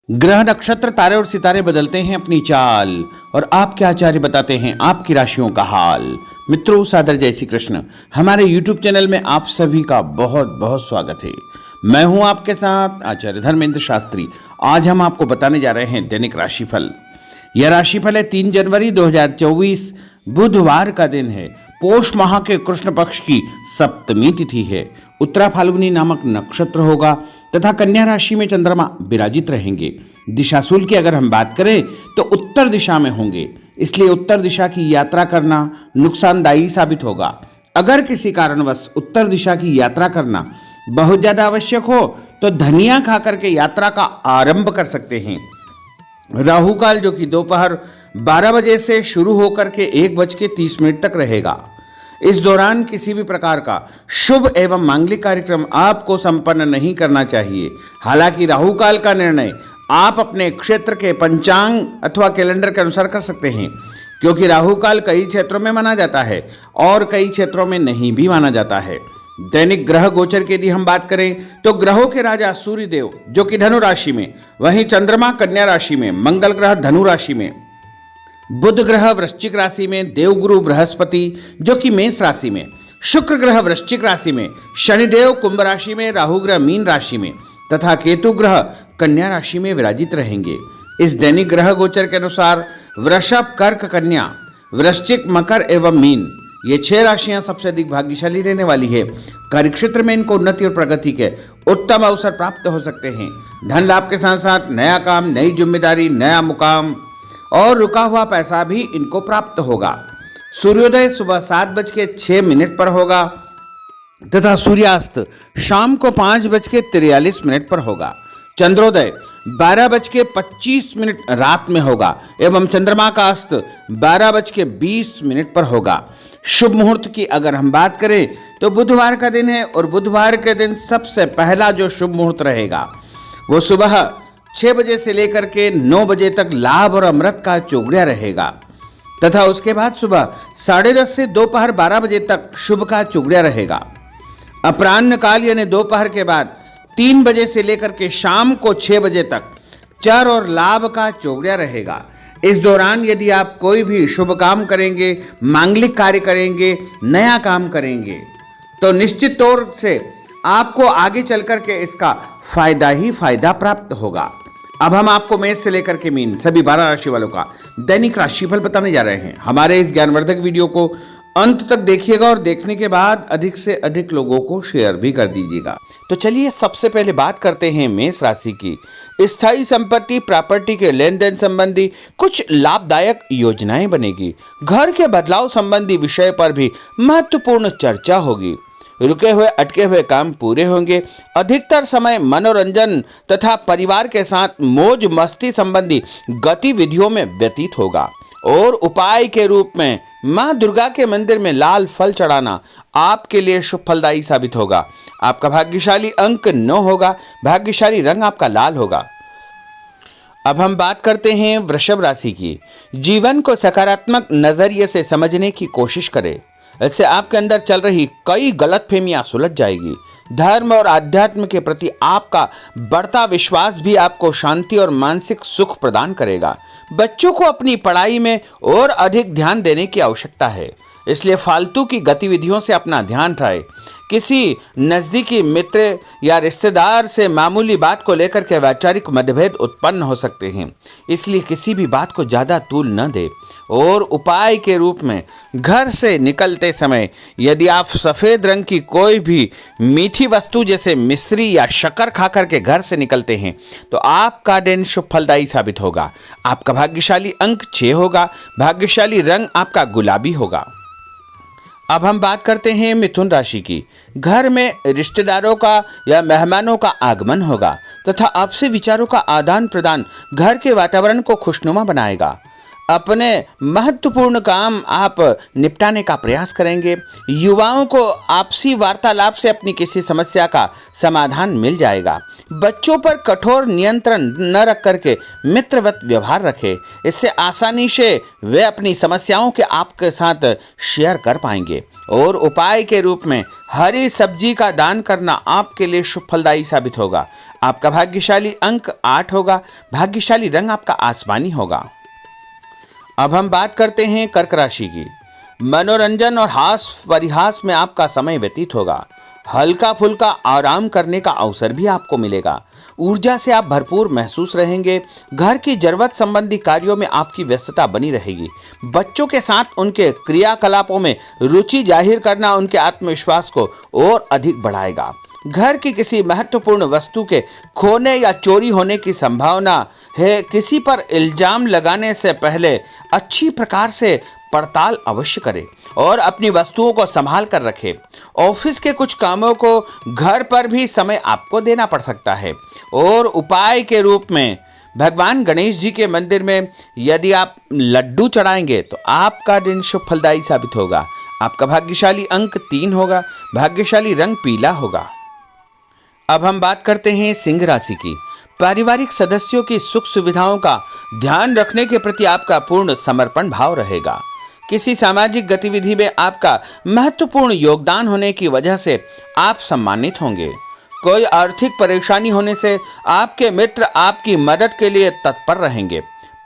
ग्रह नक्षत्र तारे और सितारे बदलते हैं अपनी चाल और आपके आचार्य बताते हैं आपकी राशियों का हाल। मित्रों, सादर जय श्री कृष्ण। हमारे YouTube चैनल में आप सभी का बहुत बहुत स्वागत है। मैं हूं आपके साथ आचार्य धर्मेंद्र शास्त्री। आज हम आपको बताने जा रहे हैं दैनिक राशिफल। यह राशिफल है 3 जनवरी 2024 बुधवार का दिन है। पोष माह के कृष्ण पक्ष की सप्तमी तिथि है। उत्तरा फाल्गुनी नामक नक्षत्र होगा तथा कन्या राशि में चंद्रमा विराजित रहेंगे। दिशाशूल की अगर हम बात करें तो उत्तर दिशा में होंगे, इसलिए उत्तर दिशा की यात्रा करना नुकसानदायी साबित होगा। अगर किसी कारणवश उत्तर दिशा की यात्रा करना बहुत ज्यादा आवश्यक हो तो धनिया खा करके यात्रा का आरंभ कर सकते हैं। राहु काल जो कि दोपहर 12 बजे से शुरू होकर के 1:30 तक रहेगा। इस दौरान किसी भी प्रकार का शुभ एवं मांगलिक कार्यक्रम आपको संपन्न नहीं करना चाहिए। हालांकि राहु काल का निर्णय आप अपने क्षेत्र के पंचांग अथवा कैलेंडर के अनुसार कर सकते हैं, क्योंकि राहु काल कई क्षेत्रों में माना जाता है और कई क्षेत्रों में नहीं भी माना जाता है। दैनिक ग्रह गोचर की यदि हम बात करें तो ग्रहों के राजा सूर्य देव जो कि धनु राशि में, वहीं चंद्रमा कन्या राशि में, मंगल ग्रह धनु राशि में, बुध ग्रह वृश्चिक राशि में, देवगुरु बृहस्पति जो कि मेष राशि में, शुक्र ग्रह वृश्चिक राशि में, शनिदेव कुंभ राशि में, राहु ग्रह मीन राशि में तथा केतु ग्रह कन्या राशि में विराजित रहेंगे। इस दैनिक ग्रह गोचर के अनुसार वृषभ, कर्क, कन्या, वृश्चिक, मकर एवं मीन ये 6 राशियां सबसे अधिक भाग्यशाली रहने वाली है। कार्यक्षेत्र में इनको उन्नति और प्रगति के उत्तम अवसर प्राप्त हो सकते हैं। धन लाभ के साथ साथ नया काम, नई जिम्मेदारी, नया मुकाम और रुका हुआ पैसा भी इनको प्राप्त होगा। सूर्योदय सुबह 7:06 पर होगा तथा सूर्यास्त शाम को 5:43 पर होगा। चंद्रोदय 12:25 रात में होगा एवं चंद्रमा का अस्त 12:20 पर होगा। शुभ मुहूर्त की अगर हम बात करें तो बुधवार का दिन है और बुधवार के दिन सबसे पहला जो शुभ मुहूर्त रहेगा वो सुबह 6 बजे से लेकर के 9 बजे तक लाभ और अमृत का चौगड़िया रहेगा तथा उसके बाद सुबह 10:30 से दोपहर 12 बजे तक शुभ का चौगड़िया रहेगा। अपराह्न काल यानी दोपहर के बाद 3 बजे से लेकर के शाम को 6 बजे तक चर और लाभ का चौगड़िया रहेगा। इस दौरान यदि आप कोई भी शुभ काम करेंगे, मांगलिक कार्य करेंगे, नया काम करेंगे तो निश्चित तौर से आपको आगे चल करके इसका फायदा ही फायदा प्राप्त होगा। अब हम आपको मेष से लेकर के मीन सभी 12 राशि वालों का दैनिक राशिफल बताने जा रहे हैं। हमारे इस ज्ञानवर्धक वीडियो को अंत तक देखिएगा और देखने के बाद अधिक से अधिक लोगों को शेयर भी कर दीजिएगा। तो चलिए सबसे पहले बात करते हैं मेष राशि की। स्थायी संपत्ति, प्रॉपर्टी के लेन देन संबंधी कुछ लाभदायक योजनाएं बनेगी। घर के बदलाव संबंधी विषय पर भी महत्वपूर्ण चर्चा होगी। रुके हुए अटके हुए काम पूरे होंगे। अधिकतर समय मनोरंजन तथा परिवार के साथ मौज मस्ती संबंधी गतिविधियों में व्यतीत होगा और उपाय के रूप में मां दुर्गा के मंदिर में लाल फल चढ़ाना आपके लिए शुभ फलदायी साबित होगा। आपका भाग्यशाली अंक 9 होगा। भाग्यशाली रंग आपका लाल होगा। अब हम बात करते हैं वृषभ राशि की। जीवन को सकारात्मक नजरिए से समझने की कोशिश करें, इससे आपके अंदर चल रही कई गलतफहमियां सुलझ जाएगी। धर्म और आध्यात्म के प्रति आपका बढ़ता विश्वास भी आपको शांति और मानसिक सुख प्रदान करेगा। बच्चों को अपनी पढ़ाई में और अधिक ध्यान देने की आवश्यकता है, इसलिए फालतू की गतिविधियों से अपना ध्यान हटाएं। किसी नज़दीकी मित्र या रिश्तेदार से मामूली बात को लेकर के वैचारिक मतभेद उत्पन्न हो सकते हैं, इसलिए किसी भी बात को ज़्यादा तूल न दें। और उपाय के रूप में घर से निकलते समय यदि आप सफ़ेद रंग की कोई भी मीठी वस्तु जैसे मिश्री या शक्कर खा करके घर से निकलते हैं तो आपका दिन शुभ फलदायी साबित होगा। आपका भाग्यशाली अंक 6 होगा। भाग्यशाली रंग आपका गुलाबी होगा। अब हम बात करते हैं मिथुन राशि की। घर में रिश्तेदारों का या मेहमानों का आगमन होगा तथा आपसे विचारों का आदान प्रदान घर के वातावरण को खुशनुमा बनाएगा। अपने महत्वपूर्ण काम आप निपटाने का प्रयास करेंगे। युवाओं को आपसी वार्तालाप से अपनी किसी समस्या का समाधान मिल जाएगा। बच्चों पर कठोर नियंत्रण न रख करके मित्रवत व्यवहार रखें, इससे आसानी से वे अपनी समस्याओं के आपके साथ शेयर कर पाएंगे। और उपाय के रूप में हरी सब्जी का दान करना आपके लिए शुभ फलदायी साबित होगा। आपका भाग्यशाली अंक 8 होगा। भाग्यशाली रंग आपका आसमानी होगा। अब हम बात करते हैं कर्क राशि की। मनोरंजन और हास परिहास में आपका समय व्यतीत होगा। हल्का फुल्का आराम करने का अवसर भी आपको मिलेगा। ऊर्जा से आप भरपूर महसूस रहेंगे। घर की जरूरत संबंधी कार्यों में आपकी व्यस्तता बनी रहेगी। बच्चों के साथ उनके क्रियाकलापों में रुचि जाहिर करना उनके आत्मविश्वास को और अधिक बढ़ाएगा। घर की किसी महत्वपूर्ण वस्तु के खोने या चोरी होने की संभावना है। किसी पर इल्जाम लगाने से पहले अच्छी प्रकार से पड़ताल अवश्य करें और अपनी वस्तुओं को संभाल कर रखें। ऑफिस के कुछ कामों को घर पर भी समय आपको देना पड़ सकता है। और उपाय के रूप में भगवान गणेश जी के मंदिर में यदि आप लड्डू चढ़ाएंगे तो आपका दिन शुभ फलदायी साबित होगा। आपका भाग्यशाली अंक 3 होगा। भाग्यशाली रंग पीला होगा। अब हम बात करते हैं सिंह राशि की। पारिवारिक सदस्यों की सुख सुविधाओं का ध्यान रखने के प्रति आपका पूर्ण समर्पण भाव रहेगा। किसी सामाजिक गतिविधि में आपका महत्वपूर्ण योगदान होने की वजह से आप सम्मानित होंगे। कोई आर्थिक परेशानी होने से आपके मित्र आपकी मदद के लिए तत्पर रहेंगे,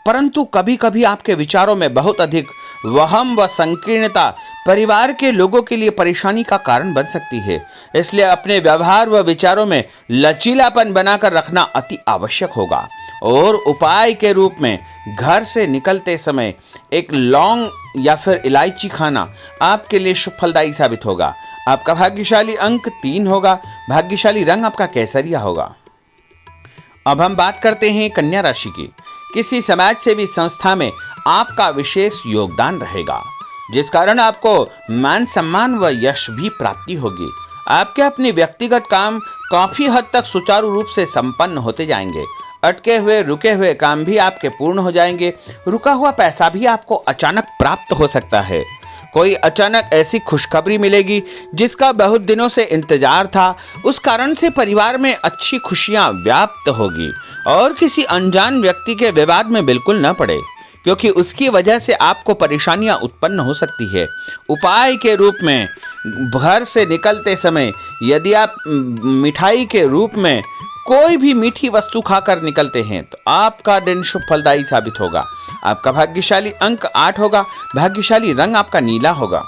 परंतु कभी कभी आपके विचारों में बहुत अधिक वहम व संकीर्णता परिवार के लोगों के लिए परेशानी का कारण बन सकती है। इसलिए अपने व्यवहार व विचारों में लचीलापन बनाकर रखना अति आवश्यक होगा। और उपाय के रूप में घर से निकलते समय एक लौंग या फिर इलायची खाना आपके लिए शुभ फलदायी साबित होगा। आपका भाग्यशाली अंक 3 होगा। भाग्यशाली रंग आपका केसरिया होगा। अब हम बात करते हैं कन्या राशि की। किसी समाज सेवी संस्था में आपका विशेष योगदान रहेगा, जिस कारण आपको मान सम्मान व यश भी प्राप्ति होगी। आपके अपने व्यक्तिगत काम काफी हद तक सुचारू रूप से संपन्न होते जाएंगे। अटके हुए रुके हुए काम भी आपके पूर्ण हो जाएंगे। रुका हुआ पैसा भी आपको अचानक प्राप्त हो सकता है। कोई अचानक ऐसी खुशखबरी मिलेगी जिसका बहुत दिनों से इंतजार था। उस कारण से परिवार में अच्छी खुशियां व्याप्त होगी। और किसी अनजान व्यक्ति के विवाद में बिल्कुल न पड़े, क्योंकि उसकी वजह से आपको परेशानियां उत्पन्न हो सकती है। उपाय के रूप में घर से निकलते समय यदि आप मिठाई के रूप में कोई भी मीठी वस्तु खाकर निकलते हैं तो आपका दिन शुभ फलदायी साबित होगा। आपका भाग्यशाली अंक 8 होगा। भाग्यशाली रंग आपका नीला होगा।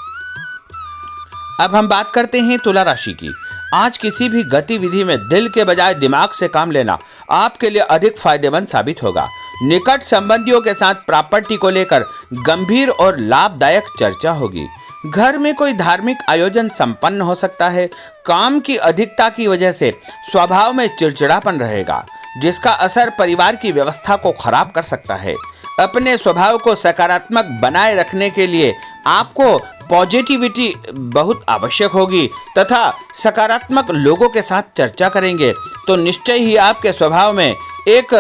अब हम बात करते हैं तुला राशि की। आज किसी भी गतिविधि में दिल के बजाय दिमाग से काम लेना आपके लिए अधिक फायदेमंद साबित होगा। निकट संबंधियों के साथ प्रॉपर्टी को लेकर गंभीर और लाभदायक चर्चा होगी। घर में कोई धार्मिक आयोजन संपन्न हो सकता है। काम की अधिकता की वजह से स्वभाव में चिड़चिड़ापन रहेगा, जिसका असर परिवार की व्यवस्था को खराब कर सकता है। अपने स्वभाव को सकारात्मक बनाए रखने के लिए आपको पॉजिटिविटी बहुत आवश्यक होगी तथा सकारात्मक लोगों के साथ चर्चा करेंगे तो निश्चय ही आपके स्वभाव में एक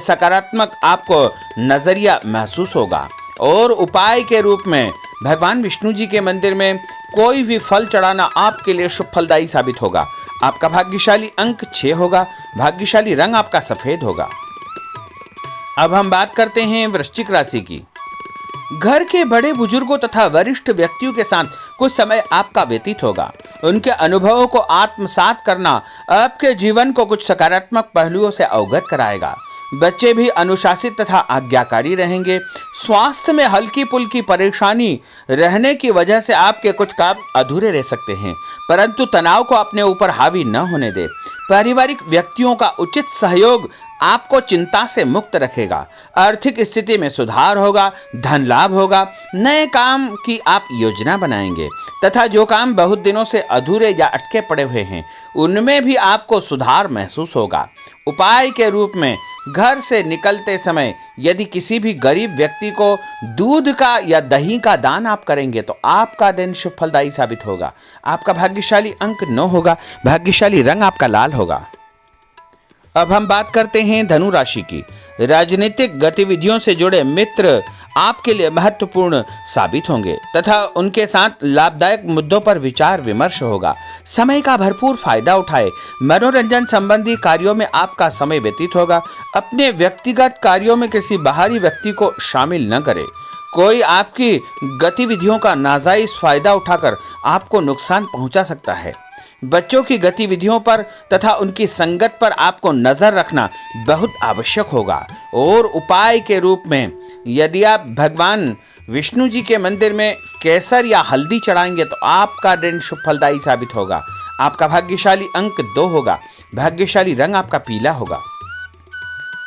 सकारात्मक आपको नजरिया महसूस होगा। और उपाय के रूप में भगवान विष्णु जी के मंदिर में कोई भी फल चढ़ाना आपके लिए शुभ फलदायी साबित होगा। आपका भाग्यशाली अंक 6 होगा। भाग्यशाली रंग आपका सफेद होगा। अब हम बात करते हैं वृश्चिक राशि की। घर के बड़े बुजुर्गों तथा वरिष्ठ व्यक्तियों के साथ कुछ समय आपका व्यतीत होगा। उनके अनुभवों को आत्मसात करना आपके जीवन को कुछ सकारात्मक पहलुओं से अवगत कराएगा। बच्चे भी अनुशासित तथा आज्ञाकारी रहेंगे। स्वास्थ्य में हल्की पुल्की परेशानी रहने की वजह से आपके कुछ काम अधूरे रह सकते हैं, परंतु तनाव को अपने ऊपर हावी न होने दें। पारिवारिक व्यक्तियों का उचित सहयोग आपको चिंता से मुक्त रखेगा। आर्थिक स्थिति में सुधार होगा। धन लाभ होगा। नए काम की आप योजना बनाएंगे तथा जो काम बहुत दिनों से अधूरे या अटके पड़े हुए हैं उनमें भी आपको सुधार महसूस होगा। उपाय के रूप में घर से निकलते समय यदि किसी भी गरीब व्यक्ति को दूध का या दही का दान आप करेंगे तो आपका दिन शुभ फलदायी साबित होगा। आपका भाग्यशाली अंक 9 होगा। भाग्यशाली रंग आपका लाल होगा। अब हम बात करते हैं धनु राशि की। राजनीतिक गतिविधियों से जुड़े मित्र आपके लिए महत्वपूर्ण साबित होंगे तथा उनके साथ लाभदायक मुद्दों पर विचार विमर्श होगा। समय का भरपूर फायदा उठाए। मनोरंजन संबंधी कार्यों में आपका समय व्यतीत होगा। अपने व्यक्तिगत कार्यों में किसी बाहरी व्यक्ति को शामिल न करें। कोई आपकी गतिविधियों का नाजायज फायदा उठाकर आपको नुकसान पहुंचा सकता है। बच्चों की गतिविधियों पर तथा उनकी संगत पर आपको नजर रखना बहुत आवश्यक होगा। और उपाय के रूप में यदि आप भगवान विष्णु जी के मंदिर में केसर या हल्दी चढ़ाएंगे तो आपका दिन शुभ फलदायी साबित होगा। आपका भाग्यशाली अंक 2 होगा। भाग्यशाली रंग आपका पीला होगा।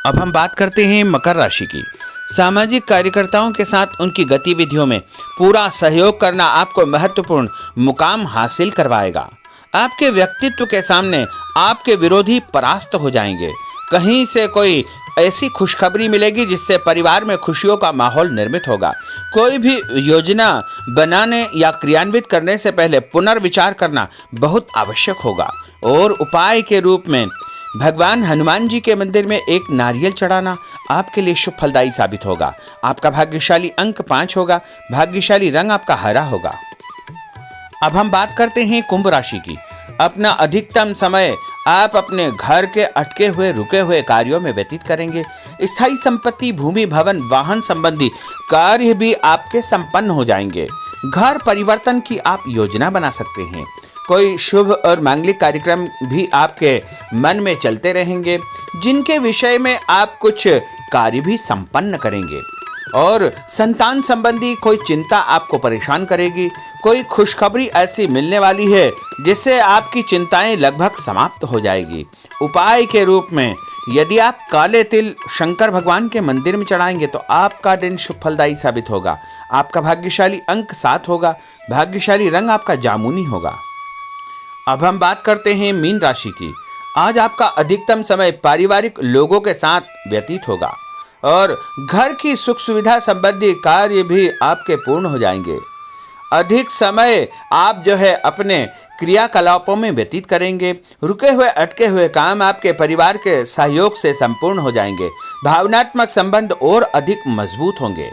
अब हम बात करते हैं मकर राशि की। सामाजिक कार्यकर्ताओं के साथ उनकी गतिविधियों में पूरा सहयोग करना आपको महत्वपूर्ण मुकाम हासिल करवाएगा। आपके व्यक्तित्व के सामने आपके विरोधी परास्त हो जाएंगे। कहीं से कोई ऐसी खुशखबरी मिलेगी जिससे परिवार में खुशियों का माहौल निर्मित होगा। कोई भी योजना बनाने या क्रियान्वित करने से पहले पुनर्विचार करना बहुत आवश्यक होगा। और उपाय के रूप में भगवान हनुमान जी के मंदिर में एक नारियल चढ़ाना आपके लिए शुभ फलदायी साबित होगा। आपका भाग्यशाली अंक 5 होगा। भाग्यशाली रंग आपका हरा होगा। अब हम बात करते हैं कुंभ राशि की। अपना अधिकतम समय आप अपने घर के अटके हुए रुके हुए कार्यों में व्यतीत करेंगे। स्थायी संपत्ति, भूमि, भवन, वाहन संबंधी कार्य भी आपके संपन्न हो जाएंगे। घर परिवर्तन की आप योजना बना सकते हैं। कोई शुभ और मांगलिक कार्यक्रम भी आपके मन में चलते रहेंगे, जिनके विषय में आप कुछ कार्य भी संपन्न करेंगे। और संतान संबंधी कोई चिंता आपको परेशान करेगी। कोई खुशखबरी ऐसी मिलने वाली है जिससे आपकी चिंताएं लगभग समाप्त हो जाएगी। उपाय के रूप में यदि आप काले तिल शंकर भगवान के मंदिर में चढ़ाएंगे तो आपका दिन शुभ फलदायी साबित होगा। आपका भाग्यशाली अंक 7 होगा। भाग्यशाली रंग आपका जामुनी होगा। अब हम बात करते हैं मीन राशि की। आज आपका अधिकतम समय पारिवारिक लोगों के साथ व्यतीत होगा और घर की सुख सुविधा संबंधी कार्य भी आपके पूर्ण हो जाएंगे। अधिक समय आप अपने क्रियाकलापों में व्यतीत करेंगे। रुके हुए अटके हुए काम आपके परिवार के सहयोग से संपूर्ण हो जाएंगे। भावनात्मक संबंध और अधिक मजबूत होंगे।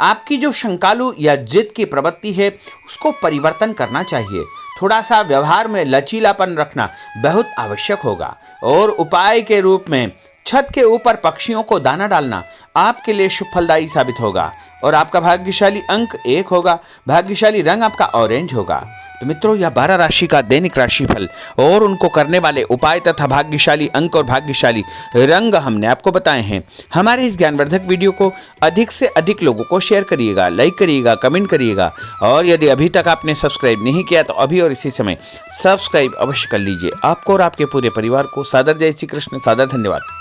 आपकी जो शंकालु या जिद की प्रवृत्ति है उसको परिवर्तन करना चाहिए। थोड़ा सा व्यवहार में लचीलापन रखना बहुत आवश्यक होगा। और उपाय के रूप में छत के ऊपर पक्षियों को दाना डालना आपके लिए शुभ फलदायी साबित होगा। और आपका भाग्यशाली अंक 1 होगा। भाग्यशाली रंग आपका ऑरेंज होगा। तो मित्रों, यह 12 राशि का दैनिक राशिफल और उनको करने वाले उपाय तथा भाग्यशाली अंक और भाग्यशाली रंग हमने आपको बताए हैं। हमारे इस ज्ञानवर्धक वीडियो को अधिक से अधिक लोगों को शेयर करिएगा, लाइक करिएगा, कमेंट करिएगा। और यदि अभी तक आपने सब्सक्राइब नहीं किया तो अभी और इसी समय सब्सक्राइब अवश्य कर लीजिए। आपको और आपके पूरे परिवार को सादर जय श्री कृष्ण, सादर धन्यवाद।